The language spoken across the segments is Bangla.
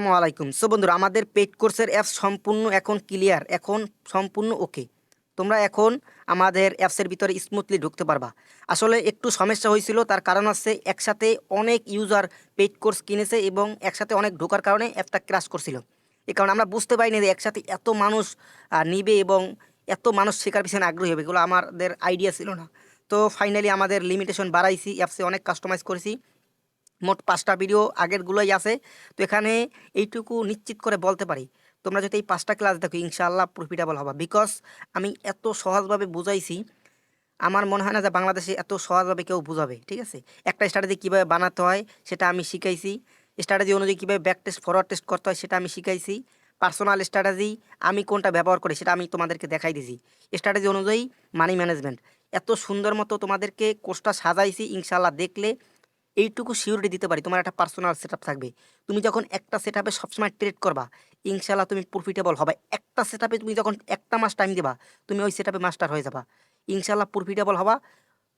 আসসালামু আলাইকুম। সো বন্ধুরা, আমাদের পেইড কোর্সের অ্যাপস সম্পূর্ণ এখন ক্লিয়ার, এখন সম্পূর্ণ ওকে। তোমরা এখন আমাদের অ্যাপসের ভিতরে স্মুথলি ঢুকতে পারবা। আসলে একটু সমস্যা হয়েছিল, তার কারণ হচ্ছে একসাথে অনেক ইউজার পেইড কোর্স কিনেছে এবং একসাথে অনেক ঢোকার কারণে অ্যাপটা ক্র্যাশ করছিল। এই কারণে আমরা বুঝতে পারিনি যে একসাথে এত মানুষ নিবে এবং এত মানুষ শেখার পিছনে আগ্রহী হবে, এগুলো আমাদের আইডিয়া ছিল না। তো ফাইনালি আমাদের লিমিটেশন বাড়াইছি, অ্যাপসে অনেক কাস্টমাইজ করেছি। মোট 5টা ভিডিও আগেরগুলোই আছে। তো এখানে এইটুকু নিশ্চিত করে বলতে পারি, তোমরা যদি এই 5টা ক্লাস দেখো ইনশাআল্লাহ প্রফিটেবল হবা। বিকজ আমি এত সহজভাবে বুঝাইছি, আমার মনে হয় না যে বাংলাদেশে এত সহজভাবে কেউ বুঝাবে। ঠিক আছে, একটা স্ট্র্যাটেজি কীভাবে বানাতে হয় সেটা আমি শিখাইছি। স্ট্র্যাটেজি অনুযায়ী কীভাবে ব্যাক টেস্ট ফরওয়ার্ড টেস্ট করতে হয় সেটা আমি শিখাইছি। পার্সোনাল স্ট্র্যাটেজি আমি কোনটা ব্যবহার করি সেটা আমি তোমাদেরকে দেখাই দিছি। স্ট্র্যাটেজি অনুযায়ী মানি ম্যানেজমেন্ট এত সুন্দর মতো তোমাদেরকে কোর্সটা সাজাইছি। ইনশাআল্লাহ দেখলে এইটুকু সিউরিটি দিতে পারি তোমার একটা পার্সোনাল সেটআপ থাকবে। তুমি যখন একটা সেটআপে সবসময় ট্রেড করবা, ইনশাআল্লাহ তুমি প্রফিটেবল হবে। একটা সেটআপে তুমি যখন একটা মাস টাইম দিবা, তুমি ওই সেটআপে মাস্টার হয়ে যাবা। ইনশাআল্লাহ প্রফিটেবল হবা।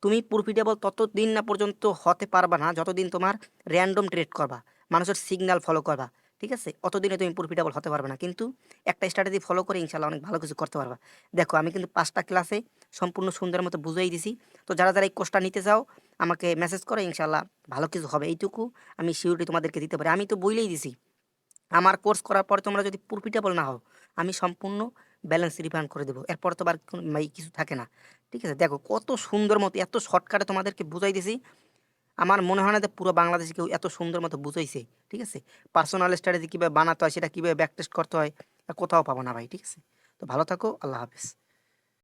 তুমি প্রফিটেবল ততদিন না পর্যন্ত হতে পারবা না যতদিন তোমার র্যান্ডম ট্রেড করবা, মানুষের সিগন্যাল ফলো করবা। ঠিক আছে, অতদিনে তুমি প্রফিটেবল হতে পারবে না। কিন্তু একটা স্ট্র্যাটেজি ফলো করে ইনশাআল্লাহ অনেক ভালো কিছু করতে পারবা। দেখো, আমি কিন্তু 5টা ক্লাসে সম্পূর্ণ সুন্দর মতো বুঝিয়ে দিছি। তো যারা যারা এই কোর্সটা নিতে চাও আমাকে মেসেজ করে, ইনশাআল্লাহ ভালো কিছু হবে, এইটুকু আমি সিউরিটি তোমাদেরকে দিতে পারি। আমি তো বইলেই দিছি, আমার কোর্স করার পরে তোমরা যদি প্রফিটেবল না হও, আমি সম্পূর্ণ ব্যালেন্স রিফান্ড করে দেবো। এরপর তো আর কিছু থাকে না। ঠিক আছে, দেখো কত সুন্দর মতো এত শর্টকাটে তোমাদেরকে বুঝাই দিছি। আমার মনে হয় না যে পুরো বাংলাদেশে কেউ এত সুন্দর মতো বুঝাইছে। ঠিক আছে, পার্সোনাল স্ট্র্যাটেজি কীভাবে বানাতে হয়, সেটা কীভাবে ব্যাক টেস্ট করতে হয়, কোথাও পাবো না ভাই। ঠিক আছে, তো ভালো থাকো, আল্লাহ হাফেজ।